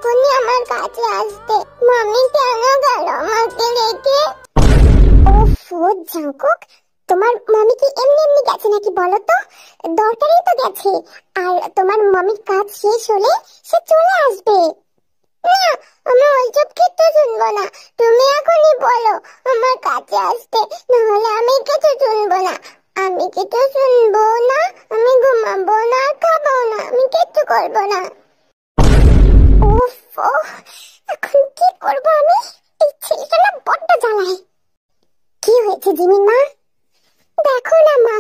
এখনই আমার কাছে আসতে। মামি কেন গেল আমাকে রেখে? ওফো জাঙ্কুক, তোমার মামি কি এমনি এমনি গেছে নাকি বলো তো? দরকারই তো গেছে। আর তোমার মামির কাজ শেষ হলে সে চলে আসবে। না, আমি ওইসব কিচ্ছু শুনবো না। তুমি এখনই বলো আমার কাছে আসতে, নাহলে আমি কিছু শুনবো না। আমি কিছু শুনবো না, আমি ঘুমাবো না, খাবো না, আমি কিচ্ছু করবো না। উফ, এখন কি করবো আমি? এই ছেলেটা না বড্ড জ্বালায়। কি হয়েছে জিমিন মা? দেখো না মা,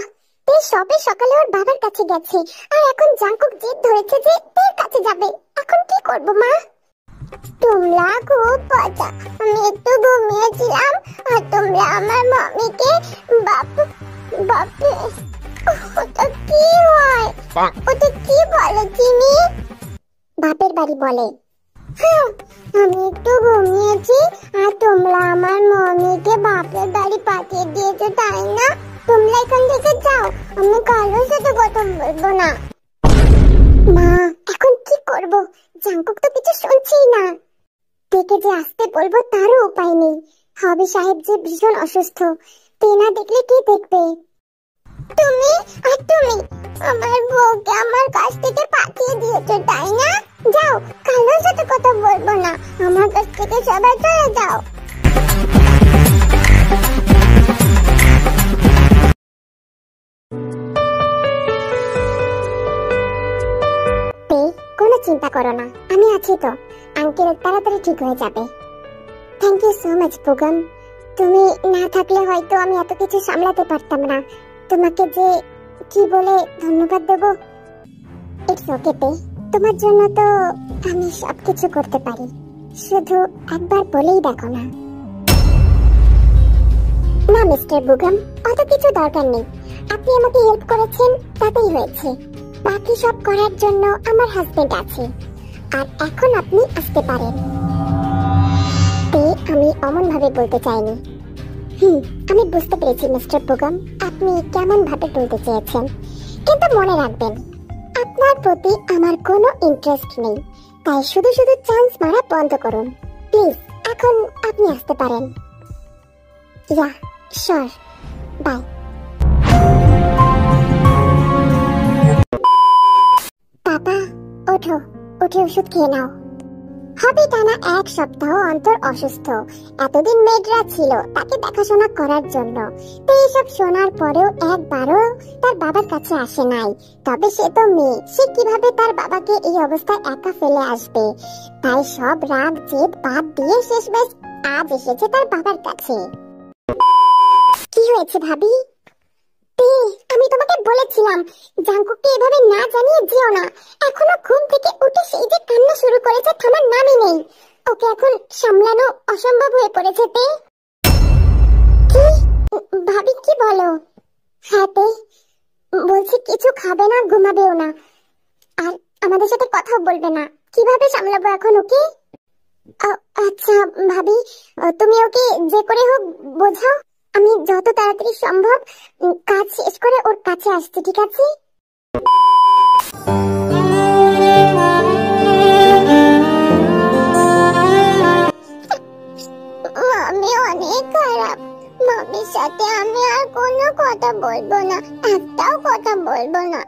সবে সকালে ওর বাবার কাছে গেছে, আর এখন জাঙ্কুক জেদ ধরেছে যে তোর কাছে যাবে। এখন কি করবো মা? তোমরা খুব মজা। আমি একটু ঘুমিয়েছিলাম আর তোমরা আমার মামিকে বাপে ওটা কি হয়? ওটা কি বলে চিনি? বাপের বাড়ি বলে। হ্যাঁ, আমি একটু ঘুমিয়েছি আর তোমরা আমার মামিকে বাপের বাড়ি পাঠিয়ে দিয়েছো, তাই না? তোমরা এখান থেকে যাও, আমি কারোর সাথে কথা বলবো না। মা, এখন কি করব? জাঙ্কুক তো কিছু শুনছেই না। দেখে যে আসতে বলবো তারও উপায় নেই। হাবি সাহেব যে ভীষণ অসুস্থ, তে না দেখলে কে দেখবে? তুমি আমার বউকে আমার কাছ থেকে পাঠিয়ে দিয়েছো, তাই না? যাও, কারোর সাথে কথা বলবো না, আমার কাছ থেকে সবাই চলে যাও। কোনো চিন্তা করো না, আমি আছি তো। আঙ্কেল তাড়াতাড়ি ঠিক হয়ে যাবে। Thank you so much Pugam. তুমি না থাকলে হয়তো আমি এত কিছু সামলাতে পারতাম না। তোমাকে যে কি বলে ধন্যবাদ দেব। ইটস ওকে পে, তোমার জন্য তো আমি সবকিছু করতে পারি। শুধু একবার বলেই দেখো না। না মিস্টার বুগম, অত কিছু দরকার নেই। আপনি আমাকে হেল্প করেছেন, তাতেই হয়েছে। বাকি সব করার জন্য আমার হাজবেন্ড আছে। আর এখন আপনি আসতে পারেন। আমি অমন ভাবে বলতে চাইনি। আমি বুঝতে পেরেছি মিস্টার বুগম, আপনি কেমন ভাবে বলতে চেয়েছেন। কিন্তু মনে রাখবেন, আপনার প্রতি আমার কোনো ইন্টারেস্ট নেই। তাই শুধু শুধু চান্স মারা বন্ধ করুন প্লিজ। এখন আপনি আসতে পারেন। Yeah sure, by. পাপা ওঠো, উঠে ওষুধ খেয়ে নাও। হবে টানা 1 সপ্তাহ অন্তর অসুস্থ। এতদিন মেডরা ছিল তাকে দেখাশোনা করার জন্য। তো এইসব শোনার পরেও একবারও তার বাবার কাছে আসে নাই। তবে সে তো মেয়ে, সে কিভাবে তার বাবাকে এই অবস্থায় একা ফেলে আসবে? তাই সব রাগ জেদ বাদ দিয়ে শেষমেশ আজ এসেছে তার বাবার কাছে। কি হয়েছে ভাবি? আমি তোমাকে বলেছিলাম জাঙ্কুককে এভাবে না জানিয়ে যেও না। এখনো ঘুম থেকে উঠে সেই যে কান্না শুরু করেছে, থামার নামই নেই। ওকে এখন সামলানো অসম্ভব হয়ে পড়েছে। কি ভাবি কি বলো? হ্যাঁ বলছি কিছু খাবে না, ঘুমাবেও না, আর আমাদের সাথে কথাও বলবে না। কিভাবে সামলাবো এখন ওকে? আচ্ছা ভাবি, তুমি ওকে যে করে হোক বোঝাও। আমি যত তাড়াতাড়ি সম্ভব কাজ শেষ করে ওর কাছে আসছি, ঠিক আছে? মামি অনেক খারাপ। মামির সাথে আমি আর কোনো কথা বলবো না, একটাও কথা বলবো না,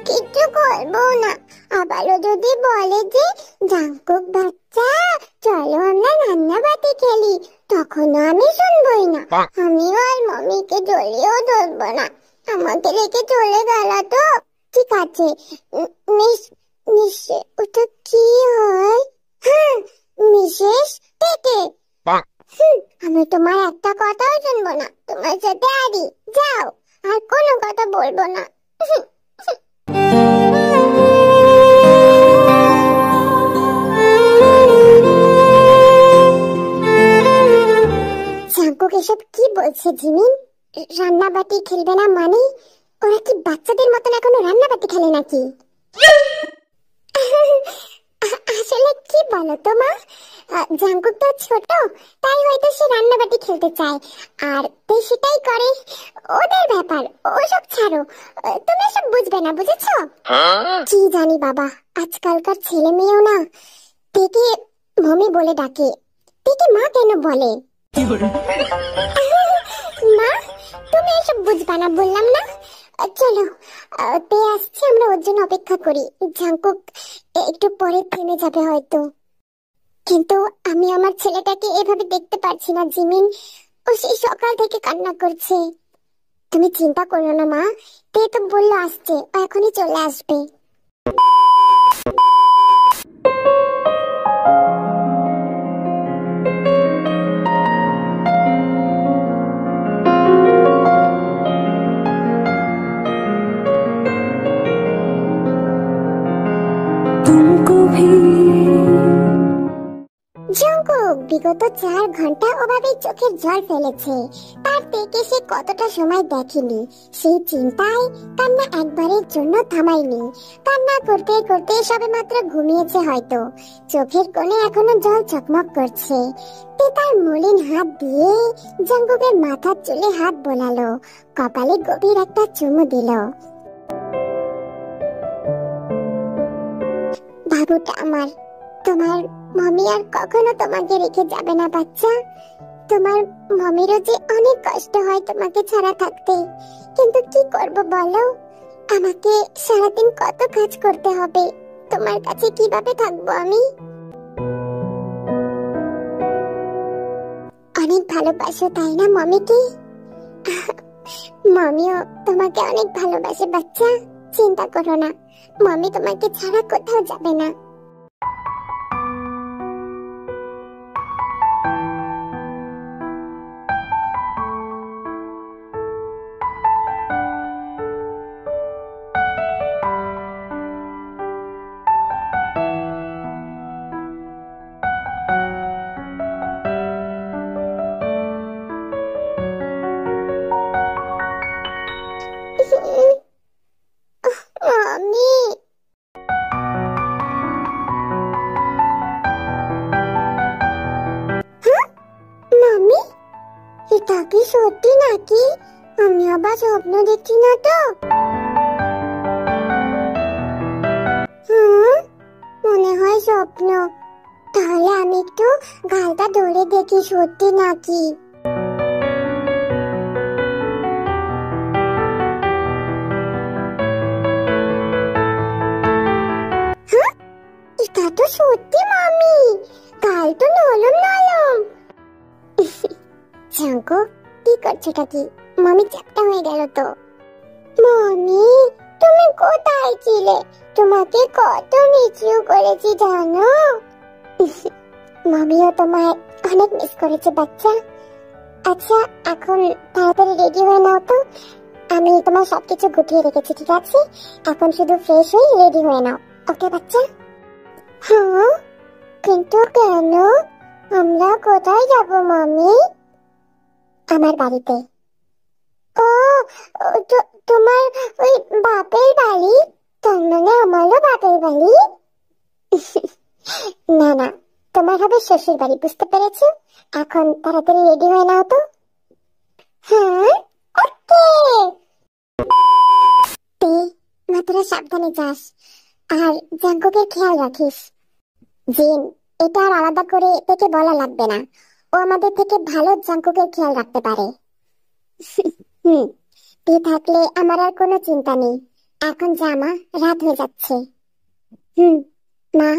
কিছু করবো না। আবারও যদি বলে যে জাঙ্কুক বাচ্চা চলো আমরা রান্নাবাটি খেলি, তখনও আমি শুনবই না। আমিও আর মামিকে জড়িয়েও ধরবো না। আমাকে রেখে চলে গেল তো ঠিক আছে। ওটা কি হয়? হ্যাঁ, মিসেস টেটে। আমি তোমার একটা কথাও শুনবো না, তোমার সাথে আরি। যাও, আর কোনো কথা বলবো না। জাঙ্কুক এসব কি বলছে জিমিন? রান্নাবাটি খেলবে না মানে ওরা কি বাচ্চাদের মতন এখনো রান্নাবাটি খেলে নাকি? আসলে কি বলো তো মা, জাঙ্কুক তো ছোট, তাই হয়তো সে রান্নাবাটি খেলতে চায়, আর তাই সেটাই করে। ওদের ব্যাপার, ওসব ছাড়ো, তুমি সব বুঝবে না, বুঝেছো? কি জানি বাবা, আজকালকার ছেলে মেয়েও না থেকে মমি বলে ডাকে, তেকে মা কেন বলে? মা, তুমি এসব বুঝবা না বললাম না। চলো, তে আসছে, আমরা ওর জন্য অপেক্ষা করি। জাঙ্কুক একটু পরে থেমে যাবে হয়তো, কিন্তু আমি আমার ছেলেটাকে এভাবে দেখতে পারছি না জিমিন। ও সেই সকাল থেকে কান্না করছে। তুমি চিন্তা করো না মা, তে তো বললো আসছে, ও এখনই চলে আসবে। জঙ্কুক বিগত 4 ঘন্টা ওভাবে চোখের জল ফেলেছে। তার থেকে সে কতটা সময় দেখেনি, সেই চিন্তায় কান্না একবারের জন্য থামায়নি। কান্না করতে করতে সবেমাত্র ঘুমিয়েছে হয়তো, চোখের কোণে এখনো জল চকমক করছে। তে তার মলিন হাত দিয়ে জঙ্কুকের মাথার চুলে হাত বোলালো, কপালে গভীর একটা চুমু দিল। বাবুটা আমার, তোমার মমি আর কখনো তোমাকে রেখে যাবে না বাচ্চা। তোমার মমিরও যে অনেক কষ্ট হয় তোমাকে ছাড়া থাকতে, কিন্তু কি করব বলো? আমাকে সারাদিন কত কাজ করতে হবে, তোমার কাছে কিভাবে থাকবো আমি? অনেক ভালোবাসো তাই না মমিকে? মমিও তোমাকে অনেক ভালোবাসে বাচ্চা, চিন্তা করো না, মমি তোমাকে ছাড়া কোথাও যাবে না। মমি, মমি, এটা কি সত্যি নাকি? আমি আবার স্বপ্ন দেখছি না তো? মনে হয় স্বপ্ন। তাহলে আমি একটু গালটা ধরে দেখি সত্যি নাকি। এটা তো সত্যি মামি, গাল তো নরম নরম। জাঙ্কুক, কি করছোটা কি? মামি চ্যাপ্টা হয়ে গেল তো। মামি, তুমি কোথায় ছিলে? তোমাকে কত মিসিউ করেছি জানো? মামিও তোমায় অনেক মিস করেছে বাচ্চা। আচ্ছা, এখন তাড়াতাড়ি রেডি হয়ে নাও তো, আমি তোমার সবকিছু গুটিয়ে রেখেছি, ঠিক আছে? এখন শুধু ফ্রেশ হয়ে রেডি হয়ে নাও, ওকে বাচ্চা? হ্যাঁ, কিন্তু কেন? আমরা কোথায় যাব মামি? আমার বাড়িতে। ও, তোমার ওই বাপের বাড়ি? তার মানে আমারও বাপের বাড়ি? না না, তোমার হবে শ্বশুর বাড়ি, বুঝতে পেরেছো? এখন তাড়াতাড়ি রেডি হয়ে নাও তো। হ্যাঁ, ওকে। তে, তোরা সাবধানে যাস, আর জাঙ্কুকের খেয়াল রাখিস। জিন, এটা আর আলাদা করে থেকে বলা লাগবে না, ও আমাদের থেকে ভালো জাঙ্কুকের খেয়াল রাখতে পারে। হুম, তুই থাকলে আমার আর কোনো চিন্তা নেই। এখন যা মা, রাত হয়ে যাচ্ছে। মা,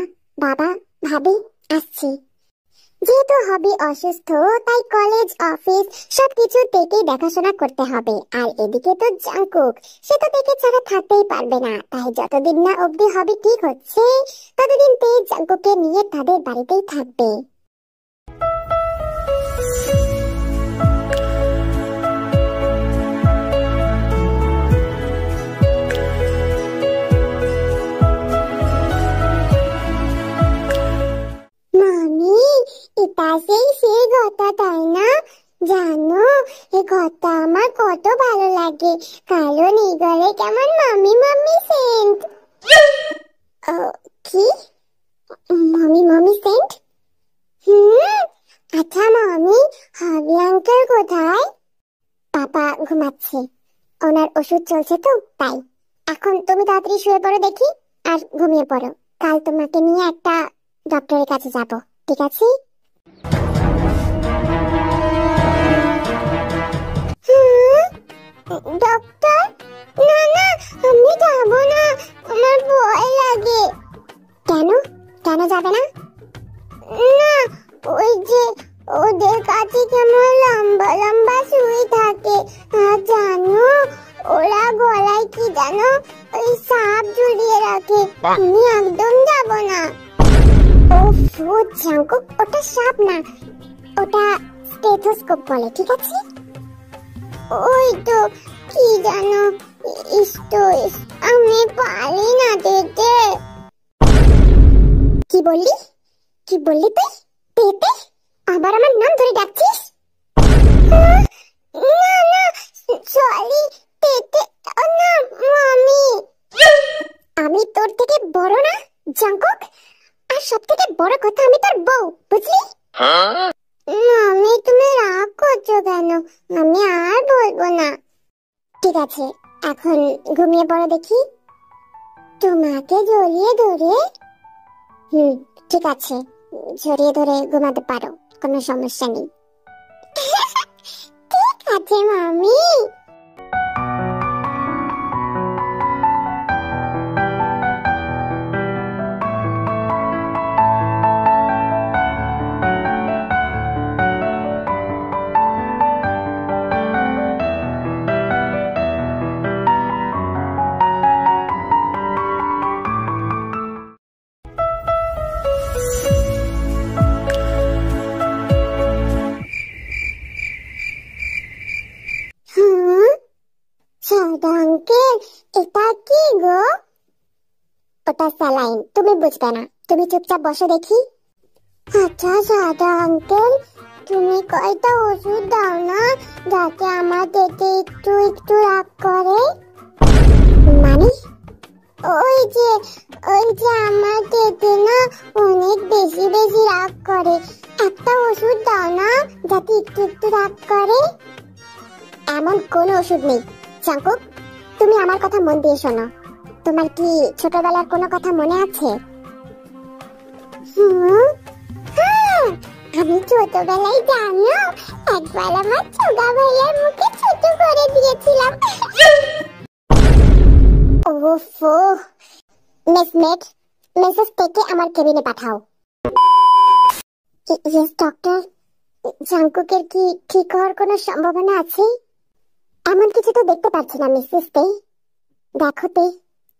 বাবা, ভাবি, আসছি। যেহেতু হবি অসুস্থ, তাই কলেজ অফিস সবকিছু থেকেই দেখাশোনা করতে হবে। আর এদিকে তো জাঙ্কুক, সে তো থেকে ছাড়া থাকতেই পারবে না। তাই যতদিন না অবধি হবি ঠিক হচ্ছে, ততদিন তে জাঙ্কুককে নিয়ে তাদের বাড়িতেই থাকবে। মামি, এটা সেই ঘরটা তাই না? জানো, এই ঘরটা আমার কত ভালো লাগে, কালো নীল কেমন মামি মামি সেন্ট। কি মামি মামি সেন্ট? আচ্ছা মামি, হাবি আঙ্কেল কোথায়? পাপা ঘুমাচ্ছে, ওনার ওষুধ চলছে তো তাই। এখন তুমি তাড়াতাড়ি শুয়ে পড়ো দেখি, আর ঘুমিয়ে পড়ো। কাল তোমাকে নিয়ে একটা ডক্টরের কাছে যাব। ঠিক আছে? ডক্টর, না না, আমি যাব না, আমার ভয় লাগে। কেন কেন যাবে না? না, ওই যে ওদের কাছে কেমন লম্বা লম্বা সুই থাকে, আর জানো ওরা গলায় কি জানো ওই সাপ ঝুলিয়ে রাখে। আমি একদম যাব না। ওফো জাঙ্কুক, ওটা সাপ না, ওটা স্টেথোস্কোপ বলে, ঠিক আছে? ওই তো কি জানো, আমি পারি না যেতে। কি বললি তুই? পেতে? আবার আমার নাম ধরে ডাকছিস? না না, সরি, পেতে না মামি। আমি তোর থেকে বড় না জাঙ্কুক? আর সব থেকে বড় কথা, আমি তোর বউ, বুঝলি? মামি তুমি রাগ করছো কেন? আমি আর বলবো না। ঠিক আছে, এখন ঘুমিয়ে পড়ো দেখি। তোমাকে জড়িয়ে ধরে? ঠিক আছে, জড়িয়ে ধরে ঘুমাতে পারো, কোনো সমস্যা নেই। ঠিক আছে মামি। আঙ্কেল, এটা কি গো? ওটা স্যালাইন, তুমি বুঝবে না, তুমি চুপচাপ বসো দেখি। আচ্ছা সাদা আঙ্কেল, তুমি কয়টা ওষুধ দাও না যাতে আমার পেটে একটু একটু রাগ করে? মানে ওই যে আমার পেটে না অনেক বেশি বেশি রাগ করে, একটা ওষুধ দাও না যাতে একটু একটু রাগ করে। এমন কোনো ওষুধ নেই জাঙ্কুক, তুমি আমার কথা মন দিয়ে শোনো। তোমার কি ছোটবেলার কোনো কথা মনে আছে? আমি ছোটবেলায় জানো একবার আমার ছোগা ভাইয়ার মুখে ছোট করে দিয়েছিলাম। ওফো, মিসমেট, মেসেজ থেকে আমার কেবিনে পাঠাও। ইয়েস ডক্টর, জাঙ্কুকের কি ঠিক হওয়ার কোনো সম্ভাবনা আছে? এমন কিছু তো দেখতে পাচ্ছি না মিসেস তে। দেখো তে,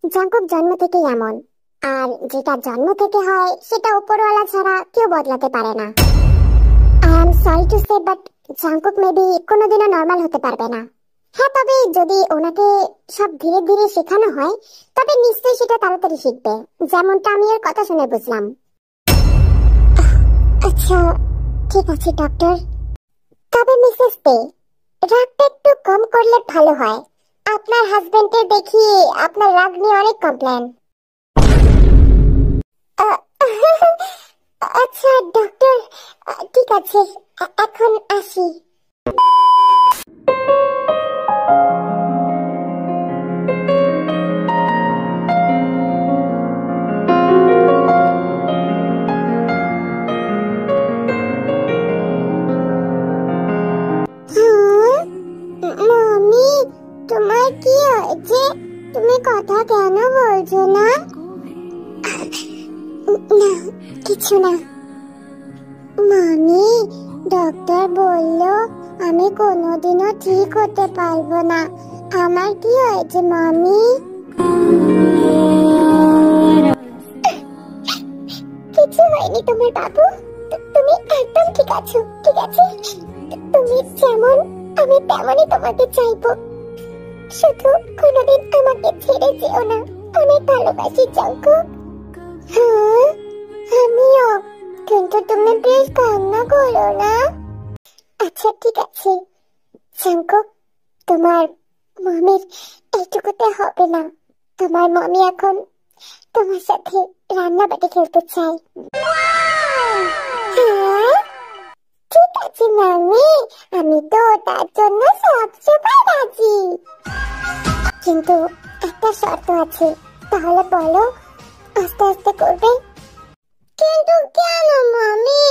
জাঙ্কুক জন্ম থেকেই এমন, আর যেটা জন্ম থেকে হয় সেটা উপরওয়ালা ছাড়া কেউ বদলাতে পারে না। I am sorry to say, but Jungkook maybe কোনোদিনও নরমাল হতে পারবে না। হ্যাঁ, তবে যদি ওনাকে সব ধীরে ধীরে শেখানো হয় তবে নিশ্চয়ই সেটা তাড়াতাড়ি শিখবে, যেমনটা আমি এর কথা শুনে বুঝলাম। আচ্ছা ঠিক আছে ডক্টর, তবে মিসেস পে রাগটা একটু কম করলে ভালো হয়। আপনার হাজবেন্ডের দেখি আপনার রাগ নিয়ে অনেক কমপ্লেন। আচ্ছা ডক্টর, ঠিক আছে, এখন আসি। মামি, তোমার কি হয়েছে? তুমি কথা কেন বলছো না? না কিছু না মামি, ডক্টর বললো আমি কোনোদিনও ঠিক হতে পারবো না। আমার কি হয়েছে মামি? কিছু হয়নি তোমার বাবু, তুমি একদম ঠিক আছো, ঠিক আছে? তুমি যেমন আমি তেমনই তোমাকে চাইবো, শুধু কোনোদিন আমাকে ছেড়ে যেও না, অনেক ভালোবাসি জাঙ্কুক। হ্যাঁ আমিও, কিন্তু তুমি প্লিজ কান্না করো না। আচ্ছা ঠিক আছে জাঙ্কুক, তোমার মামির এইটুকুতে হবে না। তোমার মামি এখন তোমার সাথে রান্না বাটি খেলতে চাই। হ্যাঁ ঠিক আছে মামি, আমি তো তার জন্য সবসময় রাজি, কিন্তু একটা শর্ত আছে। তাহলে বলো, আস্তে আস্তে করবে? কিন্তু কেন মামি?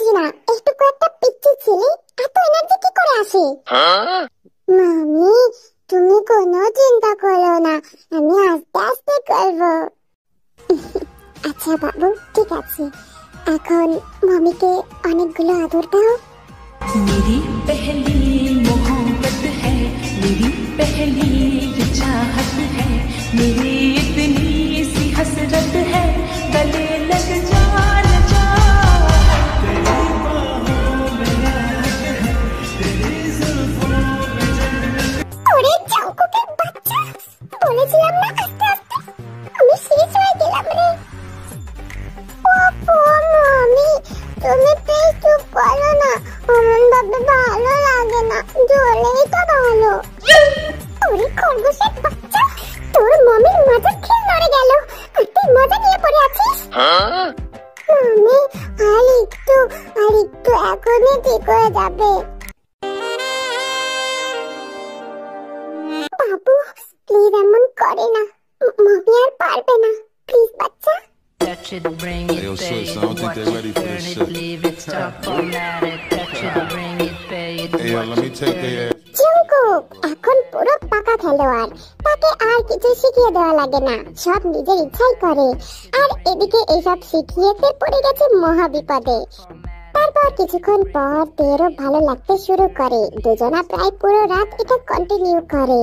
বুঝি না, একটু একটা পিচ্চি ছেলে এত এনার্জি কি করে আসে? মামি, তুমি কোনো চিন্তা করো না, আমি আস্তে আস্তে করবো। আচ্ছা বাবু, ঠিক আছে, এখন মামিকে অনেকগুলো আদর দাও। मेरी पहली मोहब्बत है, मेरी पहली चाहत है, मेरी इतनी सी हसरत है, गले लग जा जा। तेरी बाहों में याद है, तेरी जुल्फों में जन्नत। ওরে জাঙ্কুকের বাচ্চা, বলেছিলাম না আস্তে আস্তে, আমি শেষ হয়ে গেলাম রে। ওপো মামি, তুমি প্লিজ চুপ করো না, অমন ভাবে ভালো লাগে না, জলেই তো ভালো। ওরে খরগোশের বাচ্চা, তোর মামির মজা খেয়ে মরে গেল, আর তুই মজা নিয়ে পড়ে আছিস। মামি, আর একটু এখনই ঠিক হয়ে যাবে। বাবু প্লিজ এমন করে না, মামি আর পারবে না, প্লিজ বাচ্চা। Touch it, bring it, pay it, watch it, turn it, leave it, stop, format it, touch it, bring it, pay it, let me take their ass. Jungkook এখন পুরো পাকা খেলোয়াড়, তাকে আর কিছু শিখিয়ে দেওয়া লাগে না, সব নিজের ইচ্ছাই করে। আর এদিকে এইসব শিখিয়ে সে পড়ে গেছে মহা বিপদে। তারপর কিছুক্ষণ পর তেরও ভালো লাগতে শুরু করে, দুজনা প্রায় পুরো রাত এটা কন্টিনিউ করে।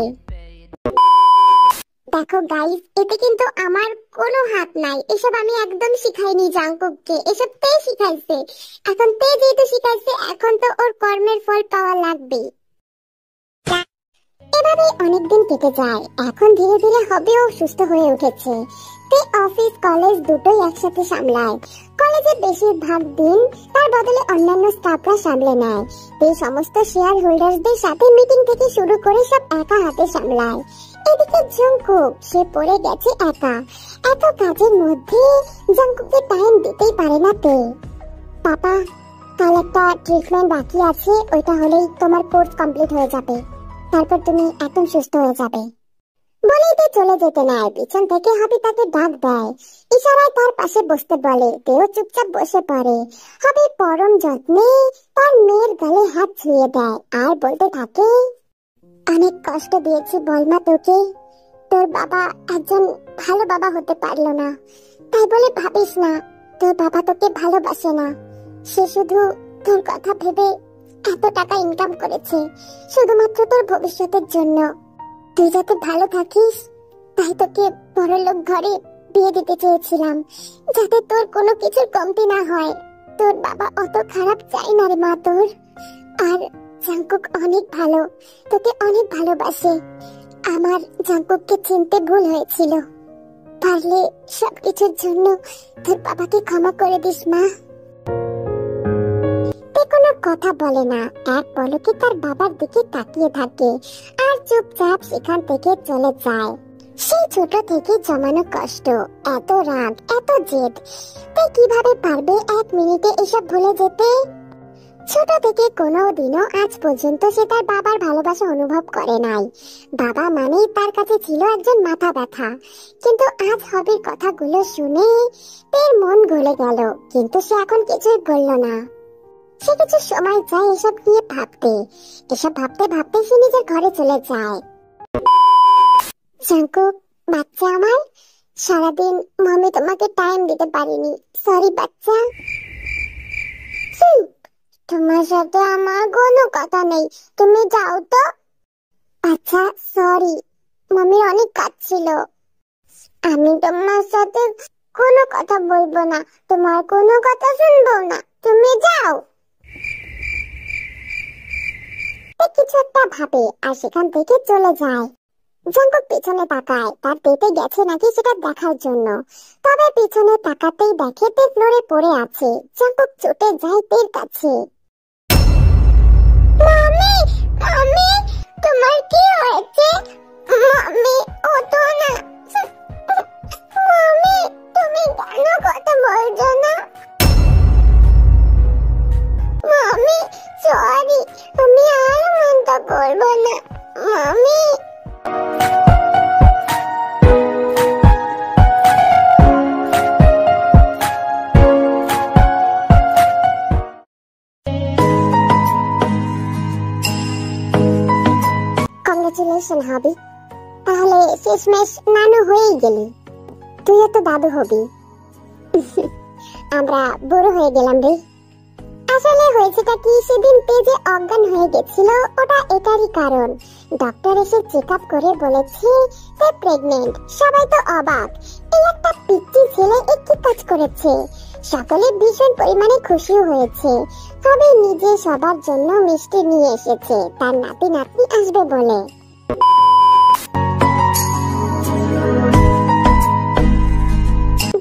দেখো গাইস, এতে কিন্তু আমার কোনো হাত নাই, এসব আমি একদম শিখাইনি জাঙ্কুককে, এসব তে শিখাইছে। এখন তে যেহেতু শিখাইছে, এখন তো ওর কর্মের ফল পাওয়া লাগবে। এভাবে অনেকদিন কেটে যায়, এখন ধীরে ধীরে হবেও সুস্থ হয়ে উঠেছে। তে অফিস কলেজ দুটোই একসাথে সামলায়। কলেজে বেশিরভাগ দিন তার বদলে অন্যান্য স্টাফরা সামলে নেয়। তে সমস্ত শেয়ার হোল্ডারদের সাথে মিটিং থেকে শুরু করে সব একা হাতে সামলায়। এদিকে জাঙ্কুক, সে পড়ে গেছে একা। এত কাজের মধ্যে জাঙ্কুককে টাইম দিতেই পারে না তে। পাপা, কাল একটা ট্রিটমেন্ট বাকি আছে, ওইটা হলেই তোমার কোর্স কমপ্লিট হয়ে যাবে, তারপর তুমি একদম সুস্থ হয়ে যাবে। বলেই তো চলে যেতে নেয়, পিছন থেকে হবি তাকে ডাক দেয়, ইশারায় তার পাশে বসতে বলে। তেও চুপচাপ বসে পড়ে। হবি পরম যত্নে তার মেয়ের গালে হাত ছুঁয়ে দেয় আর বলতে থাকে, অনেক কষ্ট দিয়েছি বলমা তোকে, তোর বাবা একজন ভালো বাবা হতে পারলো না, তাই বলে ভাবিস না তোর বাবা তোকে ভালোবাসে না। সে শুধু তোর কথা ভেবে এত টাকা ইনকাম করেছে শুধুমাত্র তোর ভবিষ্যতের জন্য। তুই যাতে ভালো থাকিস, তাই তোকে বড়লোক ঘরে বিয়ে দিতে চেয়েছিলাম, যাতে তোর কোনো কিছুর কমতি না হয়। তোর বাবা অত খারাপ চাই না রে মা তোর। আর জাঙ্কুক অনেক ভালো, তোকে অনেক ভালোবাসে। আমার জাঙ্কুককে চিনতে ভুল হয়েছিল, পারলে সবকিছুর জন্য তোর বাবাকে ক্ষমা করে দিস মা। কোনো কথা বলে না, এক পলকে তার বাবার দিকে তাকিয়ে থাকে আর চুপচাপ সেখান থেকে চলে যায়। সেই ছোট থেকে জমানো কষ্ট, এত রাগ, এত জেদ, তে কিভাবে পারবে এক মিনিটে এসব ভুলে যেতে? ছোট থেকে কোনোদিনও আজ পর্যন্ত সে তার বাবার ভালোবাসা অনুভব করে নাই। বাবা মানেই তার কাছে ছিল একজন মাথা ব্যথা। কিন্তু আজ হবির কথাগুলো শুনে তার মন গলে গেল, কিন্তু সে এখন কিছুই বলল না। সে কিছু সময় চায় এসব নিয়ে ভাবতে। এসব ভাবতে ভাবতে সে নিজের ঘরে চলে যায়। জাঙ্কুক বাচ্চা আমার, সারাদিন মামি তোমাকে টাইম দিতে পারিনি, সরি বাচ্চা। তোমার সাথে আমার কোনো কথা নেই, তুমি যাও তো। আচ্ছা সরি, মামির অনেক কাজ ছিল। আমি তোমার সাথে কোনো কথা বলবো না, তোমার কোনো কথা শুনবো না, তুমি যাও। কিছু একটা ভাবে আর সেখান থেকে চলে যায়। জাঙ্কুক পিছনে তাকায়, তার পেটে গেছে নাকি সেটা দেখার জন্য। তবে পিছনে তাকাতেই দেখে তে ফ্লোরে পড়ে আছে। জাঙ্কুক ছুটে যায় তের কাছে। মামি, মামি, তোমার কি হয়েছে? মামি, ওঠো না। মামি, তুমি কেন কথা বলছো না? মামি, সরি, আমি আর মনটা করবো না। মামি। জেনারেশন হবি, তাহলে শেষমেশ নানু হয়েই গেলি। তুইও তো দাদু হবি। আমরা বড় হয়ে গেলাম রে। আসলে হয়েছেটা কি, সেদিন তেজে অজ্ঞান হয়ে গেছিল, ওটা এটারই কারণ। ডক্টর এসে চেক আপ করে বলেছে সে প্রেগনেন্ট। সবাই তো অবাক, এই একটা পিচ্চি ছেলে কি কাজ করেছে। সকলে ভীষণ পরিমাণে খুশিও হয়েছে। তবে নিজে সবার জন্য মিষ্টি নিয়ে এসেছে, তার নাতি নাতনি আসবে বলে।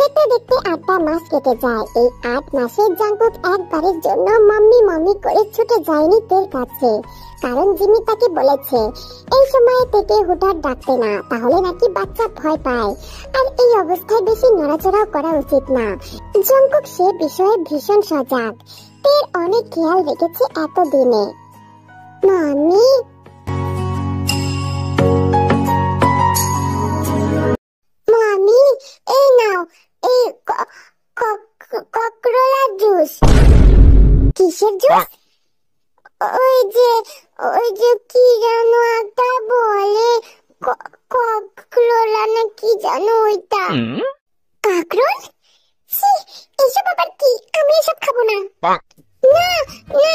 দেখতে দেখতে 8টা মাস কেটে যায়। এই 8 মাসে জাঙ্কুক একবারের জন্য মাম্মি মাম্মি করে ছুটে যায়নি তের কাছে, কারণ জিমি তাকে বলেছে এই সময় থেকে হুঠাৎ ডাকতে না, তাহলে নাকি বাচ্চা ভয় পায়, আর এই অবস্থায় বেশি নড়াচড়াও করা উচিত না। জাঙ্কুক সে বিষয়ে ভীষণ সজাগ, তের অনেক খেয়াল রেখেছে এতদিনে। মাম্মি মাম্মি এই নাও, এই ককরোলা জুস। কিসের জুস? ওই যে কি জানো একটা বলে, ককরোলা না কি জানো ওইটা। কাকরোল? এসব আবার কি? আমি এসব খাবো না। না না,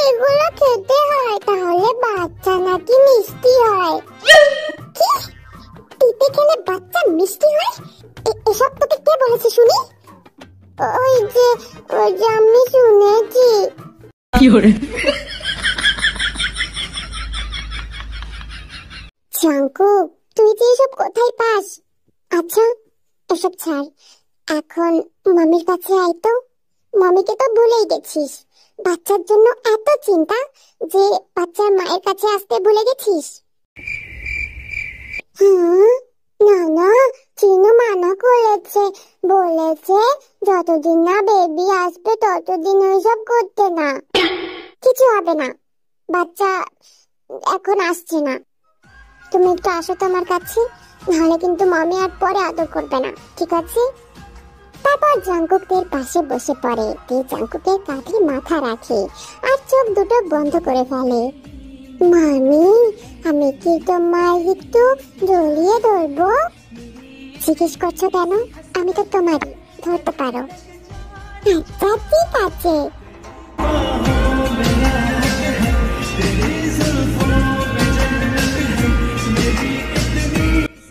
এগুলো খেতে হয়, তাহলে বাচ্চা নাকি মিষ্টি হয়। কি? পিঁপে খেলে বাচ্চা মিষ্টি হয়? এসব তোকে কে বলেছে শুনি? ওই যে আমি শুনেছি। জাঙ্কুক, তুই যে এসব কোথায় পাস? আচ্ছা এসব ছাড়, এখন মামির কাছে আয় তো। মামিকে তো ভুলেই গেছিস, বাচ্চার জন্য এত চিন্তা যে বাচ্চার মায়ের কাছে আসতে ভুলে গেছিস। না না, চিনু মানা করেছে, বলেছে যতদিন না বেবি আসবে ততদিন ওইসব করতে না। কিছু হবে না, বাচ্চা এখন আসছে না। তুমি একটু আসো তো আমার কাছে, নাহলে কিন্তু মামি আর পরে আদর করবে না, ঠিক আছে? তারপর জাঙ্কুক তের পাশে বসে পড়ে। তে জাঙ্কুকের কাঁধে মাথা রাখে আর চোখ দুটো বন্ধ করে ফেলে। মামি, আমি কি তোমায় একটু জড়িয়ে ধরবো? জিজ্ঞেস করছো কেন? আমি তো তোমারই, ধরতে পারো। আচ্ছা ঠিক আছে।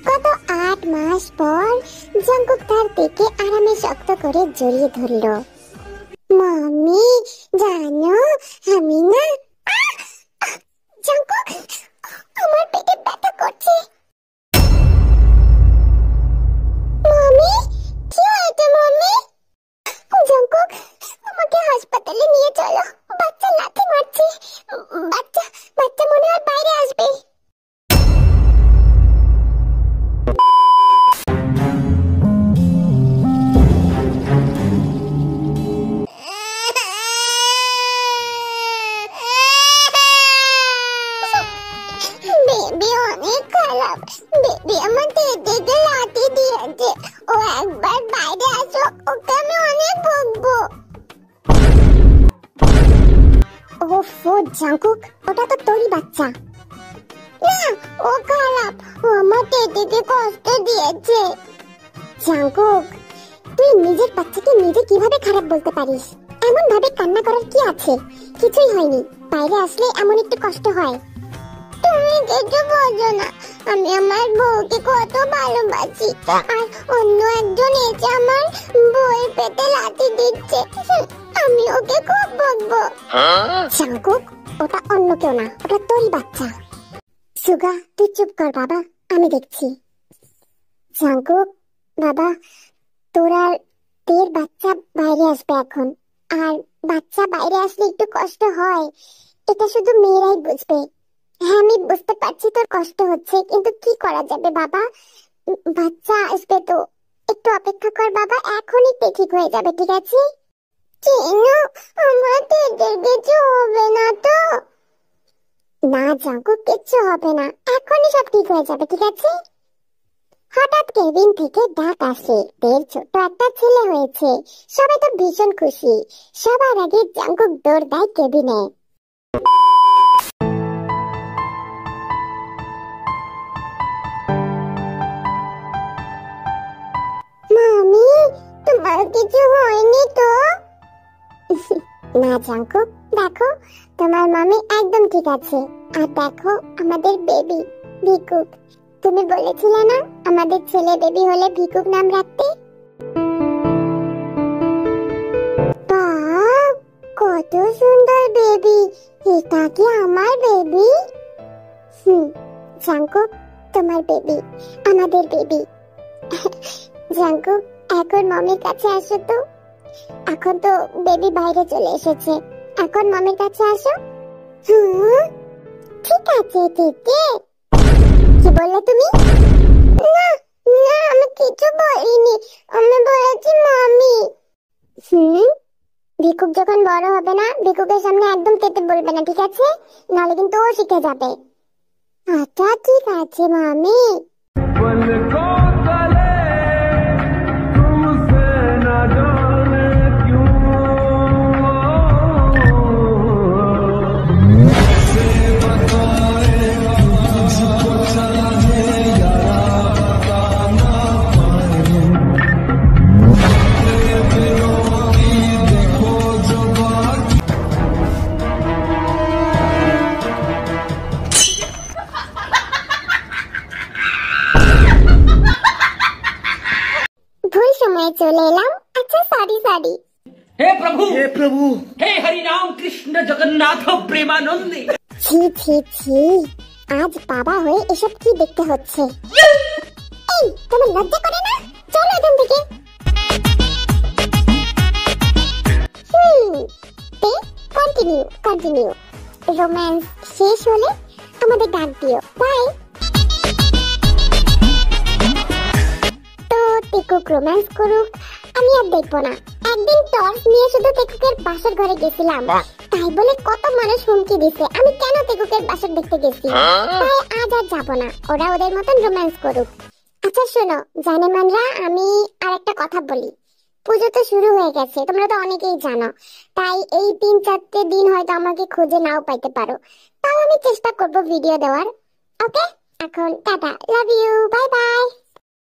গত 8 মাস পর জাঙ্কুক তার দিকে আরামে শক্ত করে জড়িয়ে ধরলো। মামি জানো, আমি না, জাঙ্কুক আমার পেটে ব্যথা করছে। মামি কি হয়েছে মামি? জাঙ্কুক আমাকে হাসপাতালে নিয়ে চলো, বাচ্চা লাথি মারছে, বাচ্চা মনে হয় বাইরে আসবে। বেবি অনেক খারাপ, বেবি আমাকে দেখে লাথি দিয়েছে, ও একবার বাইরে আসো, ওকে আমি অনেক বকবো। ওফো জাঙ্কুক, ওটা তো তোরই বাচ্চা। না ও খারাপ, ও আমাকে দেখে কষ্ট দিয়েছে। জাঙ্কুক, তুই নিজের বাচ্চাকে নিজে কিভাবে খারাপ বলতে পারিস? এমন ভাবে কান্না করার কি আছে? কিছুই হয়নি, বাইরে আসলে এমন একটু কষ্ট হয়। তুমি কিছু বোঝো না, আমি আমার বউকে কত ভালোবাসি, আর অন্য একজন এসে আমার বউয়ের পেটে লাথি দিচ্ছে, আমি ওকে খুব বকবো। জাঙ্কুক, ওটা অন্য কেউ না, ওটা তোরই বাচ্চা। সুগা তুই চুপ কর বাবা, আমি দেখছি। জাঙ্কুক বাবা, তোর বাচ্চা বাইরে আসবে এখন, আর বাচ্চা বাইরে আসলে একটু কষ্ট হয়, এটা শুধু মেয়েরাই বুঝবে। হ্যাঁ আমি বুঝতে পারছি তোর কষ্ট হচ্ছে, কিন্তু কি করা যাবে বাবা, বাচ্চা আসবে তো, একটু অপেক্ষা কর বাবা, এখনই ঠিক হয়ে যাবে, ঠিক আছে? চিনু, আমার কিছু হবে না তো? না জাঙ্কুক, কিচ্ছু হবে না, এখনই সব ঠিক হয়ে যাবে, ঠিক আছে? হঠাৎ কেবিন থেকে ডাক আসে, তের ছোট একটা ছেলে হয়েছে। সবাই তো ভীষণ খুশি। সবার আগে জাঙ্কুক দৌড় দেয় কেবিনে। আমার কিছু হয়নি তো? না জাঙ্কুক, দেখো তোমার মামি একদম ঠিক আছে। আর দেখো আমাদের বেবি ভিকুক, তুমি বলেছিলে না আমাদের ছেলে বেবি হলে ভিকুক নাম রাখতে? বাহ, কত সুন্দর বেবি! এটা কি আমার বেবি? জাঙ্কুক, তোমার বেবি আমাদের বেবি। জাঙ্কুক, এখন মামির কাছে আসো তো। এখন তো বেবি বাইরে চলে এসেছে, এখন মামির কাছে আসো। ঠিক আছে, ঠিক আছে। কি বললে তুমি? না না, আমি কিছু বলিনি, আমি বলেছি মামি। ভিকুক যখন বড় হবে না, ভিকুকের সামনে একদম তেতে বলবে না, ঠিক আছে? নাহলে কিন্তু ও শিখে যাবে। আচ্ছা ঠিক আছে মামি। ভুল সময়ে চলে এলাম। আচ্ছা সরি সরি। हे प्रभु हे हरि राम कृष्ण जगन्नाथ प्रेमानंदी। ছি ছি ছি, আজ বাবা হয়ে এসব কি দেখতে হচ্ছে? এই তোমার লজ্জা করে না? চলো এখান থেকে। Continue continue. রোম্যান্স শেষ হলে আমাদের ডাক দিও। বাই। তো টিকুক রোম্যান্স করুক, আমি আর দেখবো না। একদিন টর্চ নিয়ে শুধু টিকুকের বাসার ঘরে গেছিলাম, তাই বলে কত মানুষ হুমকি দিছে আমি কেন টিকুকের বাসার দেখতে গেছি। তাই আজ আর যাবো না, ওরা ওদের মতন রোম্যান্স করুক। আচ্ছা শোনো জানেমানরা, আমি আর একটা কথা বলি। পুজো তো শুরু হয়ে গেছে, তোমরা তো অনেকেই জানো। তাই এই 3-4টে দিন হয়তো আমাকে খুঁজে নাও পাইতে পারো, তাও আমি চেষ্টা করব ভিডিও দেওয়ার। ওকে, এখন tata, love you, bye by.